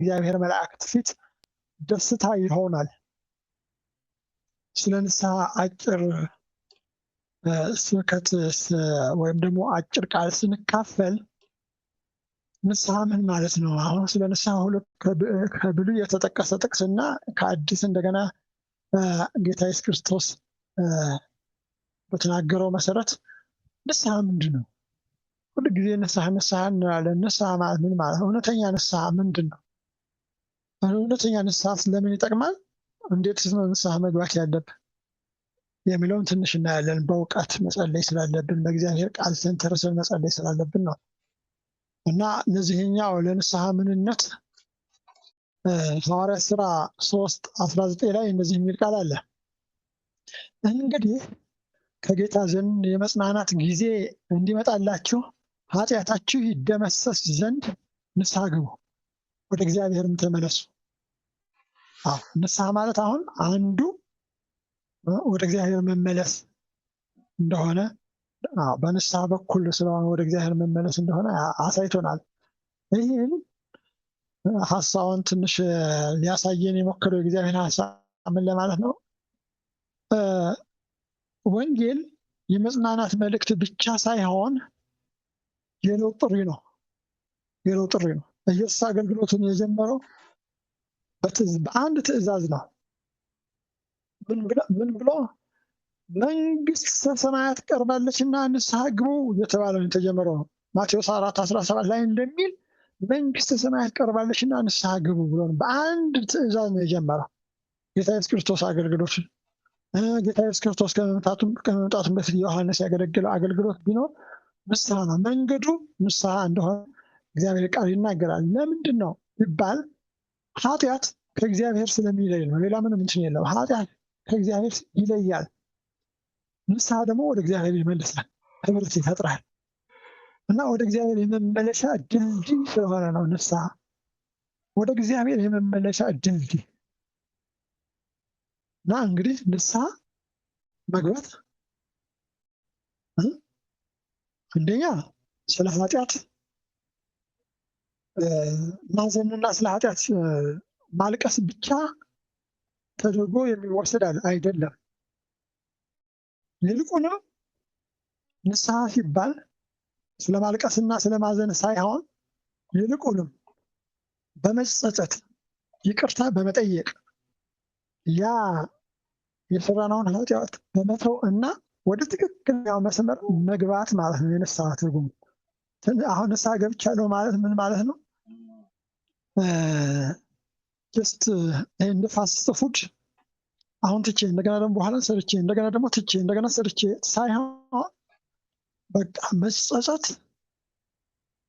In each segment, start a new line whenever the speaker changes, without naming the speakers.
በእግዚአብሔር መላእክት ፊት ደስታ ይሆናል። ስለ ንስሐ አጭር ስብከት ወይም ደግሞ አጭር ቃል ስንካፈል ንስሐ ምን ማለት ነው? አሁን ስለ ንስሐ ሁለት ከብሉይ የተጠቀሰ ጥቅስና ከአዲስ እንደገና ጌታ ኢየሱስ ክርስቶስ በተናገረው መሰረት ንስሐ ምንድን ነው? ሁሉ ጊዜ ንስሐ እንላለን። ንስሐ ማለት ምን ማለት ነው? እውነተኛ ንስሐ ምንድን ነው? እውነተኛ ንስሐ ስለምን ይጠቅማል? እንዴትስ ነው ንስሐ መግባት ያለብን የሚለውን ትንሽ እናያለን። በእውቀት መጸለይ ስላለብን በእግዚአብሔር ቃል ተንተርሰን መጸለይ ስላለብን ነው። እና እነዚህኛው ለንስሐ ምንነት ሐዋርያት ሥራ 3:19 ላይ እንደዚህ የሚል ቃል አለ። እንግዲህ ከጌታ ዘንድ የመጽናናት ጊዜ እንዲመጣላችሁ ኃጢአታችሁ ይደመሰስ ዘንድ ንስሐ ግቡ፣ ወደ እግዚአብሔርም ተመለሱ። ንስሐ ማለት አሁን አንዱ ወደ እግዚአብሔር መመለስ እንደሆነ በንስሐ በኩል ስለሆነ ወደ እግዚአብሔር መመለስ እንደሆነ አሳይቶናል። ይህን ሀሳቡን ትንሽ ሊያሳየን የሞከረው የእግዚአብሔር ሀሳብ ምን ለማለት ነው? ወንጌል የመጽናናት መልእክት ብቻ ሳይሆን የለውጥ ጥሪ ነው። የለውጥ ጥሪ ነው። ኢየሱስ አገልግሎቱን የጀመረው በአንድ ትእዛዝ ነው። ምን ብሎ? መንግስተ ሰማያት ቀርባለችና ንስሐ ግቡ የተባለው የተጀመረው ነው። ማቴዎስ 4:17 ላይ እንደሚል መንግስተ ሰማያት ቀርባለችና ንስሐ ግቡ ብሎ በአንድ ትእዛዝ ነው የጀመረው ጌታ ኢየሱስ ክርስቶስ አገልግሎት። ጌታ ኢየሱስ ክርስቶስ ከመምጣቱ በፊት ዮሐንስ ያገለገለው አገልግሎት ቢኖር ንስሐ ነው። መንገዱ ንስሐ እንደሆነ እግዚአብሔር ቃል ይናገራል። ለምንድን ነው ይባል? ኃጢአት ከእግዚአብሔር ስለሚለይ ነው። ሌላ ምንም እንትን የለው። ኃጢአት ከእግዚአብሔር ይለያል። ንስሐ ደግሞ ወደ እግዚአብሔር ይመልሳል፣ ህብረት ይፈጥራል። እና ወደ እግዚአብሔር የመመለሻ ድልድይ ስለሆነ ነው ንስሐ ወደ እግዚአብሔር የመመለሻ ድልድይ። እና እንግዲህ ንስሐ መግባት አንደኛ ስለ ኃጢአት ማዘንና ስለ ኃጢአት ማልቀስ ብቻ ተደርጎ የሚወሰድ አይደለም። ይልቁንም ንስሐ ሲባል ስለ ማልቀስና ስለ ማዘን ሳይሆን ይልቁንም በመጸጸት ይቅርታ በመጠየቅ ያ የሰራነውን ኃጢአት በመተው እና ወደ ትክክለኛው መስመር መግባት ማለት ነው የንስሐ ትርጉም። አሁን ንስሐ ገብቻለሁ ማለት ምን ማለት ነው? ጀስት እንደ ፋስት ፉድ አሁን ትቼ እንደገና ደግሞ በኋላ ሰርቼ እንደገና ደግሞ ትቼ እንደገና ሰርቼ ሳይሆን በቃ መጸጸት፣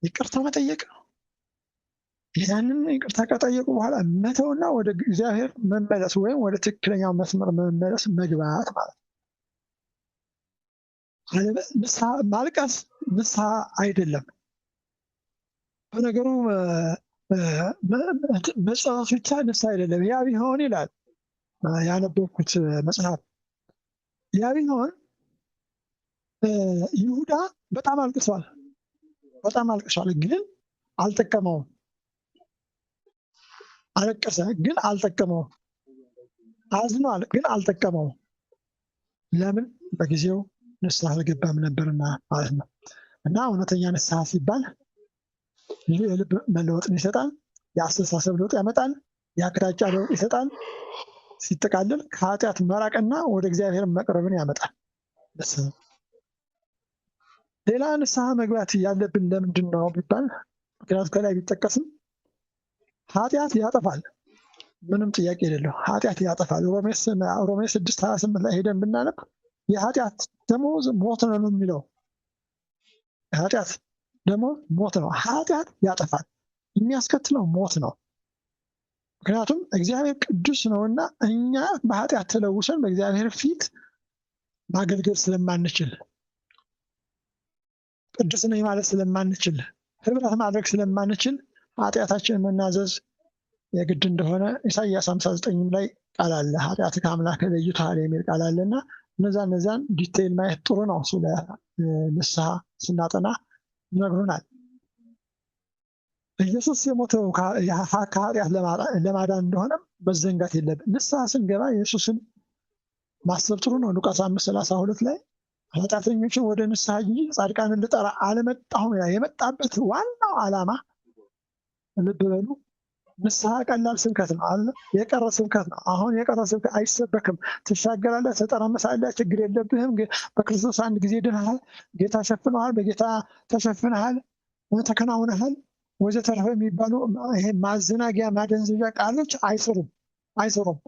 ይቅርታ መጠየቅ ነው። ያንን ይቅርታ ከጠየቁ በኋላ መተውና ወደ እግዚአብሔር መመለስ ወይም ወደ ትክክለኛው መስመር መመለስ መግባት ማለት ነው። ማልቀስ ንስሐ አይደለም። በነገሩ መጸጸት ብቻ ንስሐ አይደለም። ያ ቢሆን ይላል ያነበብኩት መጽሐፍ፣ ያ ቢሆን ይሁዳ በጣም አልቅሷል፣ ግን አልጠቀመውም። አለቀሰ ግን አልጠቀመውም። አዝኗል ግን አልጠቀመውም። ለምን? በጊዜው ንስሐ አልገባም ነበርና ማለት ነው። እና እውነተኛ ንስሐ ሲባል ይህ የልብ መለወጥን ይሰጣል፣ የአስተሳሰብ ለውጥ ያመጣል፣ የአቅጣጫ ለውጥ ይሰጣል። ሲጠቃልል ከኃጢአት መራቅና ወደ እግዚአብሔር መቅረብን ያመጣል። ሌላ ንስሐ መግባት ያለብን ለምንድን ነው ቢባል፣ ምክንያቱ ከላይ ቢጠቀስም ኃጢአት ያጠፋል። ምንም ጥያቄ የሌለው ኃጢአት ያጠፋል። ሮሜ 6:28 ላይ ሄደን ብናነብ የኃጢአት ደመወዝ ሞት ነው የሚለው። የኃጢአት ደመወዝ ሞት ነው። ኃጢአት ያጠፋል፣ የሚያስከትለው ሞት ነው። ምክንያቱም እግዚአብሔር ቅዱስ ነውና እኛ በኃጢአት ተለውሰን በእግዚአብሔር ፊት ማገልገል ስለማንችል፣ ቅዱስ ነኝ ማለት ስለማንችል፣ ህብረት ማድረግ ስለማንችል ኃጢአታችንን መናዘዝ የግድ እንደሆነ ኢሳይያስ 59 ላይ ቃል አለ። ኃጢአት ከአምላክ ለይቶሃል የሚል ቃል አለና እነዛን ዲቴይል ማየት ጥሩ ነው። ስለ ንስሐ ስናጠና ይነግሩናል። ኢየሱስ የሞተው ከኃጢአት ለማዳን እንደሆነ መዘንጋት የለብን። ንስሐ ስንገባ ኢየሱስን ማሰብ ጥሩ ነው። ሉቃስ 5:32 ላይ ኃጢአተኞችን ወደ ንስሐ እንጂ ጻድቃንን ልጠራ አልመጣሁም ይላል። የመጣበት ዋናው ዓላማ ልብ በሉ፣ ንስሐ ቀላል ስብከት ነው አለ። የቀረ ስብከት ነው። አሁን የቀረ ስብከት አይሰበክም። ትሻገራለህ፣ ተጠራመሳለህ፣ ችግር የለብህም። በክርስቶስ አንድ ጊዜ ድነሃል፣ ጌታ ሸፍነሃል፣ በጌታ ተሸፍነሃል፣ ተከናውነሃል ወዘተረፈ የሚባሉ ይሄ ማዘናጊያ ማደንዘዣ ቃሎች አይሰሩም።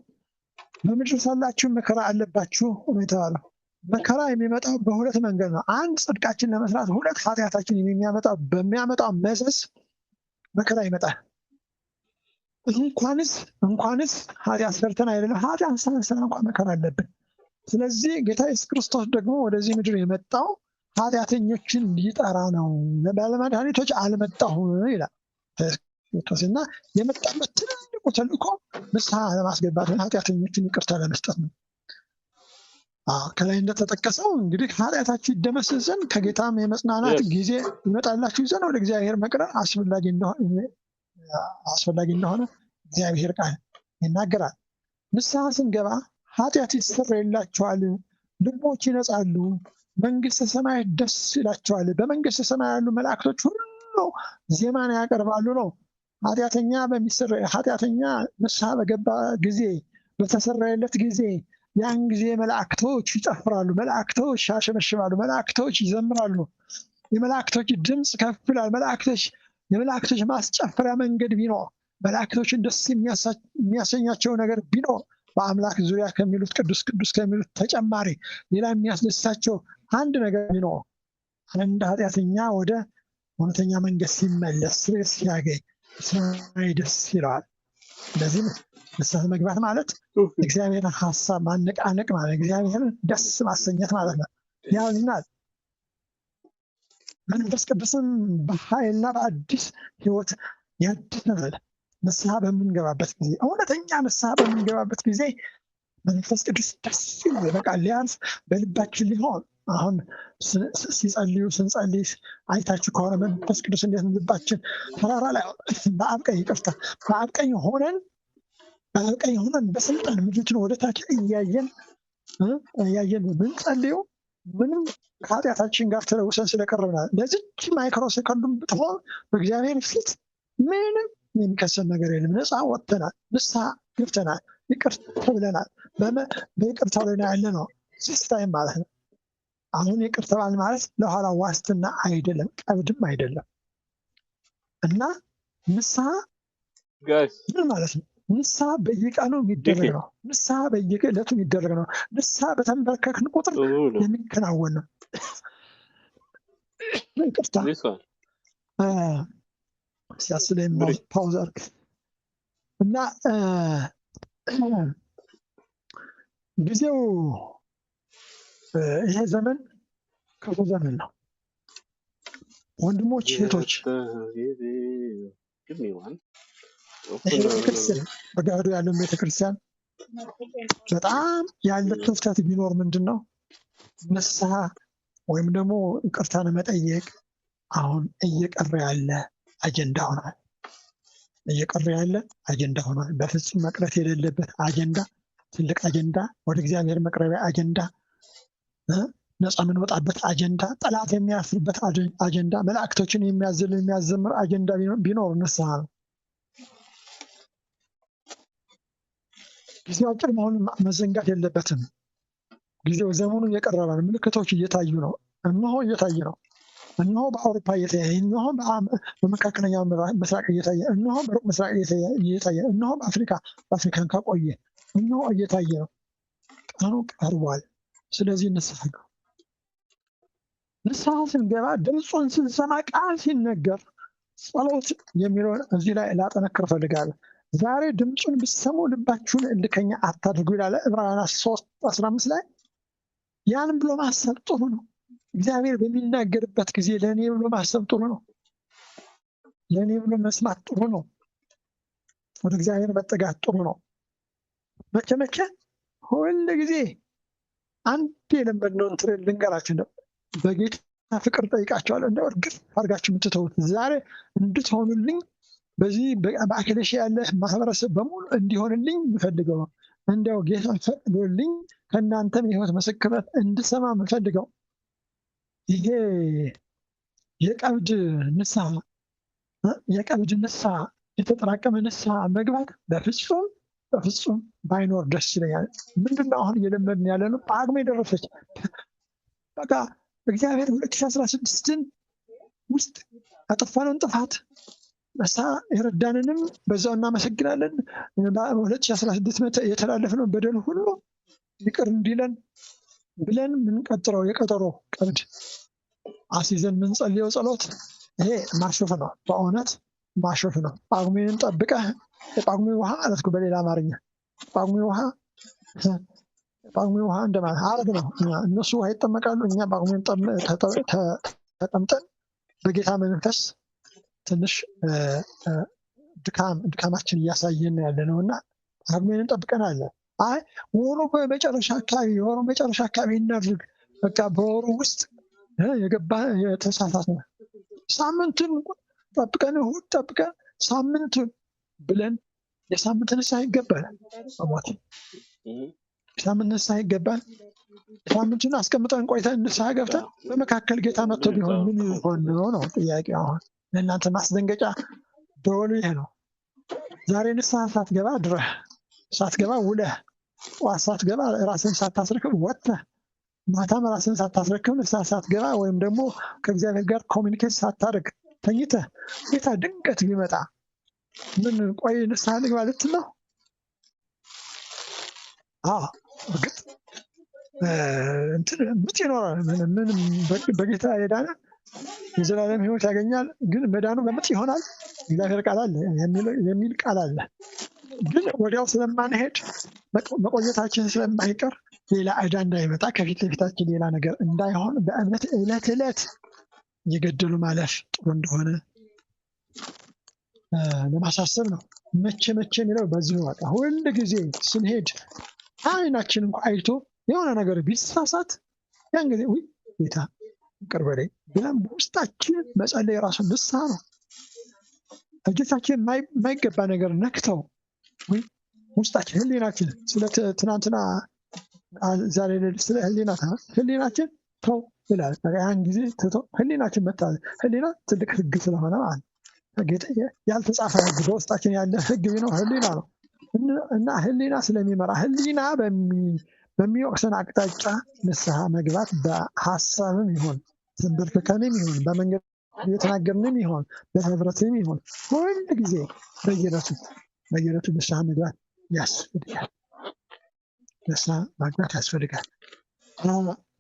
በምድር ሳላችሁ መከራ አለባችሁ ነው የተባለው። መከራ የሚመጣው በሁለት መንገድ ነው። አንድ ጽድቃችን ለመስራት፣ ሁለት ኃጢአታችን በሚያመጣው መዘዝ መከራ ይመጣል። እንኳንስ ኃጢአት ሰርተን አይደለም፣ ኃጢአት ሳንሰራ እንኳን መከራ አለብን። ስለዚህ ጌታ ኢየሱስ ክርስቶስ ደግሞ ወደዚህ ምድር የመጣው ኃጢአተኞችን ሊጠራ ነው፣ ባለመድኃኒቶች አልመጣሁም ይላል እና የመጣበት ትልቁ ተልእኮ ንስሐ ለማስገባት ኃጢአተኞችን ይቅርታ ለመስጠት ነው። ከላይ እንደተጠቀሰው እንግዲህ ኃጢአታችሁ ይደመሰስ ዘንድ ከጌታም የመጽናናት ጊዜ ይመጣላችሁ ዘንድ ወደ እግዚአብሔር መቅረብ አስፈላጊ እንደሆነ እግዚአብሔር ቃል ይናገራል። ንስሐ ስንገባ ኃጢአት ይሰረይላቸዋል፣ ልቦች ይነጻሉ፣ መንግስተ ሰማይ ደስ ይላቸዋል። በመንግስተ ሰማይ ያሉ መላእክቶች ሁሉ ዜማን ያቀርባሉ ነው። ኃጢአተኛ ንስሐ በገባ ጊዜ፣ በተሰረየለት ጊዜ፣ ያን ጊዜ መላእክቶች ይጨፍራሉ፣ መላእክቶች ያሸመሽማሉ፣ መላእክቶች ይዘምራሉ። የመላእክቶች ድምፅ ከፍ ይላል። የመላእክቶች ማስጨፈሪያ መንገድ ቢኖር፣ መላእክቶችን ደስ የሚያሰኛቸው ነገር ቢኖር፣ በአምላክ ዙሪያ ከሚሉት ቅዱስ ቅዱስ ከሚሉት ተጨማሪ ሌላ የሚያስደስታቸው አንድ ነገር ቢኖር፣ አንድ ኃጢአተኛ ወደ እውነተኛ መንገድ ሲመለስ፣ ስርየት ሲያገኝ ሰማይ ደስ ይለዋል። ስለዚህ ንስሐ መግባት ማለት እግዚአብሔርን ሀሳብ ማነቃነቅ ማለት፣ እግዚአብሔርን ደስ ማሰኘት ማለት ነው። ያዝናል። መንፈስ ቅዱስም በኃይልና በአዲስ ህይወት ያድነናል። ንስሐ በምንገባበት ጊዜ፣ እውነተኛ ንስሐ በምንገባበት ጊዜ መንፈስ ቅዱስ ደስ ይላል። በቃ ሊያርፍ በልባችን ሊሆን። አሁን ስንጸልይ አይታችሁ ከሆነ መንፈስ ቅዱስ እንዴት ልባችን ተራራ ላይ በአብ ቀኝ ሆነን በስልጣን ምድሪቱን ወደታች እያየን ምንጸልየው ምንም ከኃጢአታችን ጋር ተለውሰን ስለቀረብናል። ለዚች ማይክሮ ሴኮንዱም ብትሆን በእግዚአብሔር ፊት ምንም የሚከሰን ነገር የለም። ነፃ ወጥተናል፣ ንስሐ ገብተናል፣ ይቅር ተብለናል። በይቅርታው ላይ ያለ ነው ሲስታይም ማለት ነው። አሁን ይቅር ተባል ማለት ለኋላ ዋስትና አይደለም፣ ቀብድም አይደለም። እና ንስሐ ምን ማለት ነው? ንስሐ በየቀኑ የሚደረግ ነው። ንስሐ በየዕለቱ የሚደረግ ነው። ንስሐ በተንበረከክን ቁጥር የሚከናወን ነው። ይቅርታ ሲያስለኝ ፓውዝ አድርግ እና ጊዜው ይሄ ዘመን ክፉ ዘመን ነው። ወንድሞች እህቶች፣ ቤተክርስቲያን በጋዱ ያለው ቤተክርስቲያን በጣም ያለ ክፍተት ቢኖር ምንድን ነው? ንስሐ ወይም ደግሞ ይቅርታን መጠየቅ አሁን እየቀረ ያለ አጀንዳ ሆኗል። በፍጹም መቅረት የሌለበት አጀንዳ፣ ትልቅ አጀንዳ፣ ወደ እግዚአብሔር መቅረቢያ አጀንዳ፣ ነፃ የምንወጣበት አጀንዳ፣ ጠላት የሚያፍርበት አጀንዳ፣ መላእክቶችን የሚያዘምር አጀንዳ ቢኖር ንስሐ ነው። ጊዜው አጭር መሆኑን መዘንጋት የለበትም። ጊዜው ዘመኑ እየቀረበ ነው። ምልክቶች እየታዩ ነው። እነሆ በአውሮፓ እየታየ፣ እነሆ በመካከለኛው ምስራቅ እየታየ፣ እነሆ በሩቅ ምስራቅ እየታየ፣ እነሆ በአፍሪካን ካቆየ እነሆ እየታየ ነው። ቀኑ ቀርቧል። ስለዚህ ንስሐ ስንገባ ድምፁን ስንሰማ፣ ቃል ሲነገር፣ ጸሎት የሚለውን እዚህ ላይ ላጠነክር እፈልጋለሁ። ዛሬ ድምፁን ብትሰሙ ልባችሁን እልከኛ አታድርጉ ይላል ዕብራውያን 3:15 ላይ። ያንም ብሎ ማሰብ ጥሩ ነው። እግዚአብሔር በሚናገርበት ጊዜ ለእኔ ብሎ ማሰብ ጥሩ ነው። ለእኔ ብሎ መስማት ጥሩ ነው። ወደ እግዚአብሔር መጠጋት ጥሩ ነው። መቼ ሁል ጊዜ አንድ የለመድነውን ትሬን ልንገራችሁ ነው። በጌታ ፍቅር ጠይቃቸዋለሁ። እንደ እርግፍ አድርጋችሁ የምትተዉት ዛሬ እንድትሆኑልኝ በዚህ በአክለሽ ያለ ማህበረሰብ በሙሉ እንዲሆንልኝ የምፈልገው እንዲያው ጌታ ፈቅዶልኝ ከእናንተም የህይወት ምስክርነት እንድሰማ የምፈልገው ይሄ የቀብድ ንስሐ የተጠራቀመ ንስሐ መግባት በፍጹም ባይኖር ደስ ይለኛል። ምንድነው አሁን እየለመድን ያለ ነው? ጳጉሜ ደረሰች። በቃ እግዚአብሔር 2016ን ውስጥ ያጠፋነውን ጥፋት ንስሐ የረዳንንም በዛው እናመሰግናለን። 2016 የተላለፍነውን በደል ሁሉ ይቅር እንዲለን ብለን ምንቀጥረው የቀጠሮ ቀብድ አስይዘን ምንጸልየው ጸሎት ይሄ ማሾፍ ነው። በእውነት ማሾፍ ነው። ጳጉሜንን ጠብቀህ የጳጉሜ ውሃ አለትኩ በሌላ አማርኛ ጳጉሜ ውሃ እንደማለት አረግ ነው። እነሱ ውሃ ይጠመቃሉ፣ እኛ ጳጉሜን ተጠምጠን በጌታ መንፈስ ትንሽ ድካማችን እያሳየን ያለ ነው እና ጳጉሜንን ጠብቀናል። አይ ወሩ በመጨረሻ አካባቢ እናድርግ። በቃ በወሩ ውስጥ የገባ የተሳሳት ነው። ሳምንቱን ጠብቀን እሑድ ጠብቀን ሳምንቱን ብለን የሳምንት ንስሐ ይገባል። ሞት የሳምንት ንስሐ ይገባል። ሳምንቱን አስቀምጠን ቆይተን ንስሐ ገብተን በመካከል ጌታ መጥቶ ቢሆን ምን ይሆን ነው ጥያቄ። አሁን ለእናንተ ማስደንገጫ ደወሉ ይሄ ነው። ዛሬ ንስሐ ሳትገባ ድረህ ሳትገባ ውለህ ጠዋት ሳትገባ ራስን ሳታስረክብ ወጥተህ ማታም ራስን ሳታስረክብ ንስሐ ሳትገባ ወይም ደግሞ ከእግዚአብሔር ጋር ኮሚኒኬት ሳታደርግ ተኝተህ ጌታ ድንገት ቢመጣ ምን ቆይ ንስሐ ልግባ ልትል ነው? እርግጥ ምጥ ይኖራል። ምንም በጌታ የዳነ የዘላለም ሕይወት ያገኛል። ግን መዳኑ በምጥ ይሆናል እግዚአብሔር ቃል አለ የሚል ቃል አለ። ግን ወዲያው ስለማንሄድ መቆየታችን ስለማይቀር ሌላ ዕዳ እንዳይመጣ ከፊት ለፊታችን ሌላ ነገር እንዳይሆን በእምነት ዕለት ዕለት እየገደሉ ማለፍ ጥሩ እንደሆነ ለማሳሰብ ነው። መቼ የሚለው በዚሁ በቃ ሁል ጊዜ ስንሄድ አይናችን እንኳ አይቶ የሆነ ነገር ቢሳሳት ያን ጊዜ ጌታ ይቅር በለኝ ብለን በውስጣችን መጸለይ የራሱ ንስሐ ነው። እጆቻችን የማይገባ ነገር ነክተው ውስጣችን ህሊናችን ስለ ትናንትና ዛሬ ስለ ህሊናችን ተው ይላል። ያን ጊዜ ህሊናችን መታዘዝ ህሊና ትልቅ ህግ ስለሆነ ማለት ያልተጻፈ ህግ በውስጣችን ያለ ህግ ቢኖር ህሊና ነው እና ህሊና ስለሚመራ ህሊና በሚወቅሰን አቅጣጫ ንስሐ መግባት በሀሳብም ይሆን ተንበርክከንም ይሆን በመንገድ እየተናገርንም ይሆን በህብረትም ይሆን ሁል ጊዜ በየዕለቱ ንስሐ መግባት ያስፈልጋል። ንስሐ መግባት ያስፈልጋል።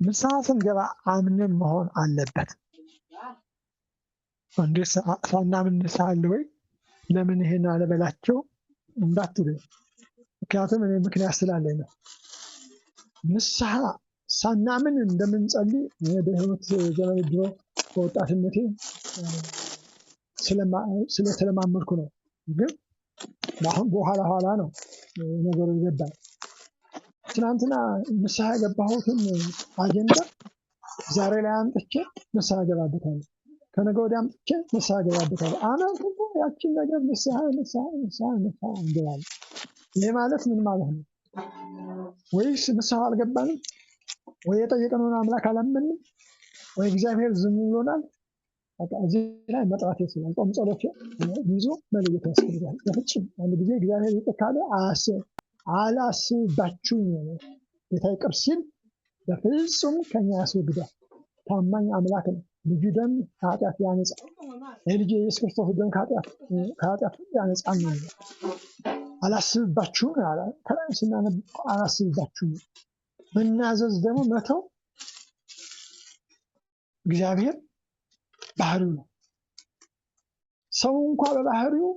ንስሐ ስንገባ አምነን መሆን አለበት። እንዴት ሳናምን ንስሐ አለ ወይ? ለምን ይሄን አለበላቸው እንዳትሉ፣ ምክንያቱም እኔ ምክንያት ስላለኝ ነው። ንስሐ ሳናምን እንደምንጸልይ በህይወት ዘመን ድሮ በወጣትነቴ ስለተለማመድኩ ነው። ግን በኋላ ነው ነገሩ ይገባል። ትናንትና ንስሐ የገባሁትን አጀንዳ ዛሬ ላይ አምጥቼ ንስሐ ገባበታለሁ። ከነገ ወዲያ አምጥቼ ንስሐ ገባበታለሁ። አመት ያችን ነገር ንስሐ እንገባለን። ይህ ማለት ምን ማለት ነው? ወይስ ንስሐ አልገባንም? ወይ የጠየቅነውን አምላክ አላመንም? ወይ እግዚአብሔር ዝም ብሎናል? እዚህ ላይ መጥራት ያስፈልጋል። ጾም ጸሎት ይዞ መለየት ያስፈልጋል። በፍጹም አንድ ጊዜ እግዚአብሔር ይቅር ካለ አላስባችሁም ጌታ ይቅር ሲል በፍጹም ከኛ ያስወግዳል። ታማኝ አምላክ ነው። ልጁ ደም ከኃጢአት ያነጻል። የልጁ የኢየሱስ ክርስቶስ ደም ከኃጢአት ያነጻል ነው። አላስብባችሁም ከላይ ስናነብ አላስብባችሁም። መናዘዝ ደግሞ መተው እግዚአብሔር ባህሪው ነው። ሰው እንኳ በባህሪው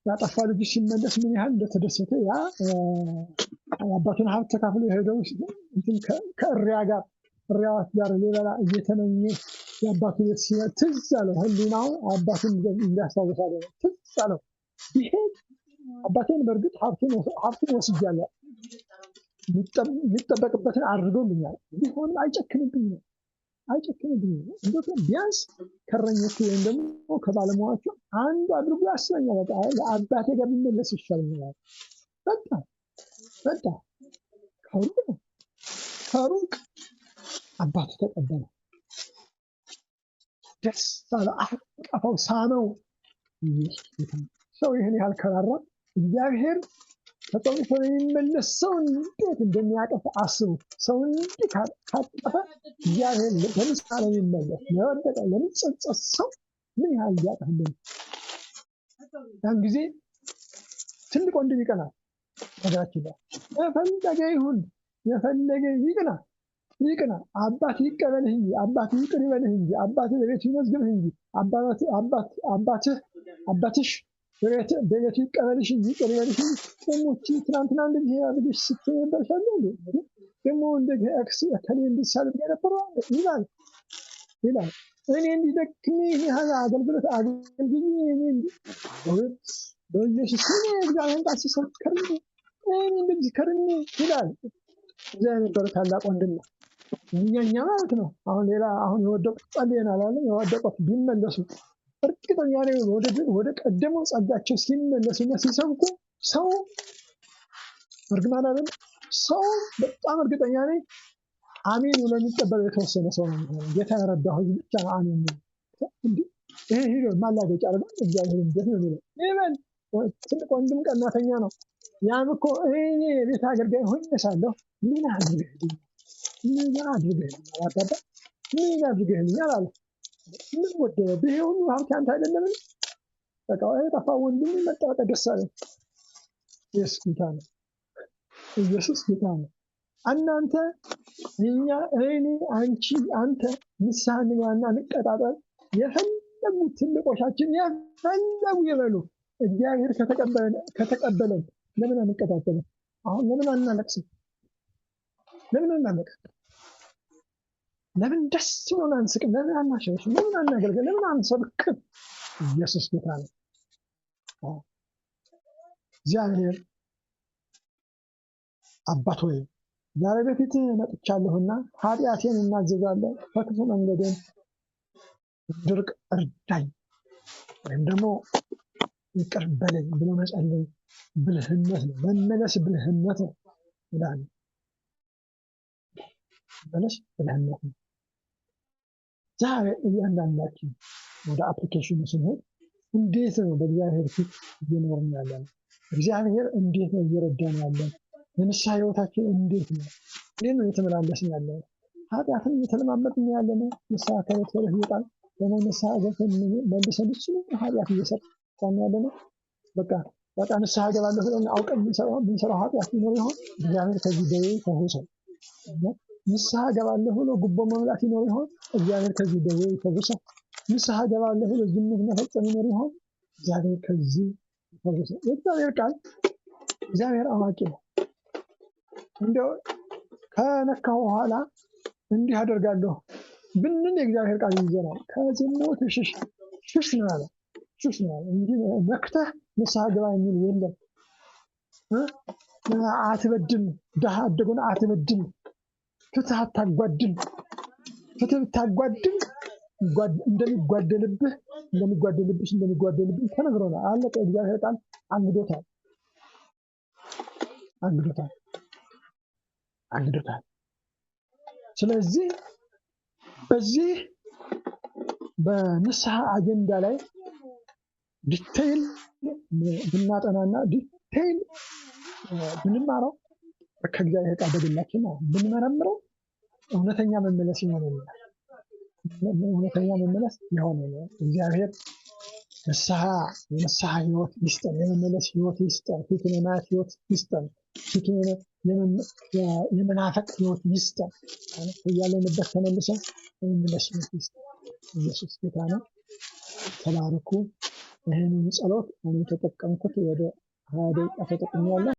ያጠፋ ልጅ ሲመለስ ምን ያህል እንደተደሰተ ያ አባቱን ሀብት ተካፍሎ የሄደው ከእሪያዎች ጋር ሊበላ እየተመኘ የአባቱ ቤት ሲመጣ ትዝ አለው። ህሊናው አባቱን እንዲያስታውስ አለ። ትዝ አለው። ቢሄድ አባቴን በእርግጥ ሀብቱን ወስጃለሁ፣ የሚጠበቅበትን አድርጎልኛል፣ ቢሆንም አይጨክንብኝም። አይጨክንብኝም። እንደው ቢያንስ ከእረኞቹ ወይም ደግሞ ከባለሙያዎቹ አንዱ አድርጎ ያስበኛል። በቃ ለአባቴ ጋር ብመለስ ይሻለኛል። በቃ ከሩቅ አባቱ ተቀበለ። ደስ አለ፣ አቀፈው፣ ሳመው። ሰው ይህን ያህል ከራራ እግዚአብሔር ተጠምቶ የሚመለስ ሰው እንዴት እንደሚያቀፍ አስቡ። ሰው እንዲህ ካቀፈ እግዚአብሔር በንስሐ የሚመለስ ለወደቀ ለሚጸጸት ሰው ምን ያህል ሊያቀፍልን። ያን ጊዜ ትልቅ ወንድም ይቀናል። ነገራችን ላይ የፈለገ ይሁን የፈለገ ይቅና፣ አባት ይቀበልህ እንጂ፣ አባት ይቅር ይበልህ እንጂ፣ አባት በቤቱ ይመዝግብህ እንጂ፣ አባትሽ በቤቱ ይቀበልሽ እንጂ፣ ይቅር ይበልሽ እንጂ። ደሞች ትናንትና እንደዚህ ያድርግሽ ስትነበርሻለ ደግሞ እንደዚህ ከሌ እንዲሳልብ የነበረው ይላል። እኔ እንዲደክሜ ያህል አገልግሎት አገልግዬ በኢየሱስ እግዚአብሔር ቃል ሲሰብክ ከርሜ እኔ እንደዚህ ከርሜ ይላል። እዚያ የነበረ ታላቅ ወንድም ነው። እኛኛ ማለት ነው። አሁን የወደቁት ጸልየናል አለ። የወደቁት ቢመለሱ እርግጠኛ ነኝ ወደ ቀደመው ጸጋቸው ሲመለሱና ሲሰብኩ ሰው እርግማን አይደለም፣ ሰው በጣም እርግጠኛ ነኝ አሜን ብሎ የሚቀበለው የተወሰነ ሰው ነው የሚሆነው። ጌታ የረዳው ህዝብ ብቻ ነው አሜን የሚለው። ይሄ ሄዶ ማላገጫ አድርጎ እግዚአብሔር እንዴት ነው የሚለው። ይበል ትልቅ ወንድም ቀናተኛ ነው። ያም እኮ እኔ የቤት አገልጋይ ሆኜ ሳለሁ ምን አድርገህልኛል አለ። ምን ወደህ ይሄ ሁሉ ሀብት አንተ አይደለምን? በቃ የጠፋ ወንድም መጣ፣ ደስ አለኝ። ኢየሱስ ጌታ ነው። እናንተ እኛ እኔ አንቺ አንተ ንስሐ እንግባና እንቀጣጠል። የፈለጉ ትልቆቻችን የፈለጉ ይበሉ። እግዚአብሔር ከተቀበለን ለምን አንቀጣጠልም? አሁን ለምን አናለቅስም? ለምን ደስ ብሎን አንስቅም? ለምን አናሸሽም? ለምን አናገልግል? ለምን አንሰብክም? ኢየሱስ ጌታ ነው። እግዚአብሔር አባት ሆይ ዛሬ በፊትህ መጥቻለሁና ኃጢአቴን እናዘዛለሁ፣ ከክፉ መንገዴን እንድርቅ እርዳኝ፣ ወይም ደግሞ ይቅር በለኝ ብሎ መጸለይ ብልህነት ነው። መመለስ ብልህነት ነው ይላል። መመለስ ብልህነት ነው። ዛሬ እያንዳንዳችን ወደ አፕሊኬሽኑ ስንሄድ እንዴት ነው በእግዚአብሔር ፊት እየኖርን ያለን? እግዚአብሔር እንዴት ነው እየረዳን ያለን? የንስሐ ህይወታችን እንዴት ነው እየተመላለስን ያለን? ኃጢአትን እየተለማመጥን ያለን? ንስሐ ከቤት ወደ ይወጣል ደግሞ ንስሐ ገብተን መልሰን እሱ ኃጢአት እየሰራን ያለን? በቃ ንስሐ ገባለሁ ብለን አውቀን ብንሰራው ኃጢአት ይኖር ይሆን? እግዚአብሔር ከዚህ ደዌ ይፈውሰን። ንስሐ ገባለሁ ብሎ ጉቦ መብላት ይኖር ይሆን? እግዚአብሔር ከዚህ ደዌ ይፈውሰን። ንስሐ ገባለሁ ብሎ ዝሙት መፈጸም ይኖር ይሆን? እግዚአብሔር ከዚህ ይፈውሰን። የእግዚአብሔር ቃል እግዚአብሔር አዋቂ ነው። እንደው ከነካው በኋላ እንዲህ አደርጋለሁ ብንን የእግዚአብሔር ቃል ይዘናል። ከዝሙት ሽሽ ነው ያለ። እንጂ ነክተህ ንስሐ ገባ የሚል የለም። አትበድል፣ ድሃ አደጉን አትበድል፣ ፍትህ አታጓድል። ፍትህ ብታጓድል እንደሚጓደልብህ ተነግሮናል። አለቀ። እግዚአብሔር ቃል አንግዶታል። ስለዚህ በዚህ በንስሐ አጀንዳ ላይ ዲቴይል ብናጠናና ዲቴይል ብንማረው ከእግዚአብሔር ቃል በግላችን ብንመረምረው እውነተኛ መመለስ ይሆንልናል። እውነተኛ መመለስ ይሆንልናል። እግዚአብሔር የንስሐ ህይወት ይስጠን፣ የመመለስ ህይወት ይስጠን፣ ፊትን የማየት ህይወት ይስጠን፣ ፊትን የመናፈቅ ህይወት ይስጠን። ያለንበት ተመልሰን የመመለስ ህይወት ይስጠን። ኢየሱስ ጌታ ነው። ተባረኩ። ይህንን ጸሎት እኔ ተጠቀምኩት። ወደ 20 ደቂቃ ተጠቅሜያለሁ።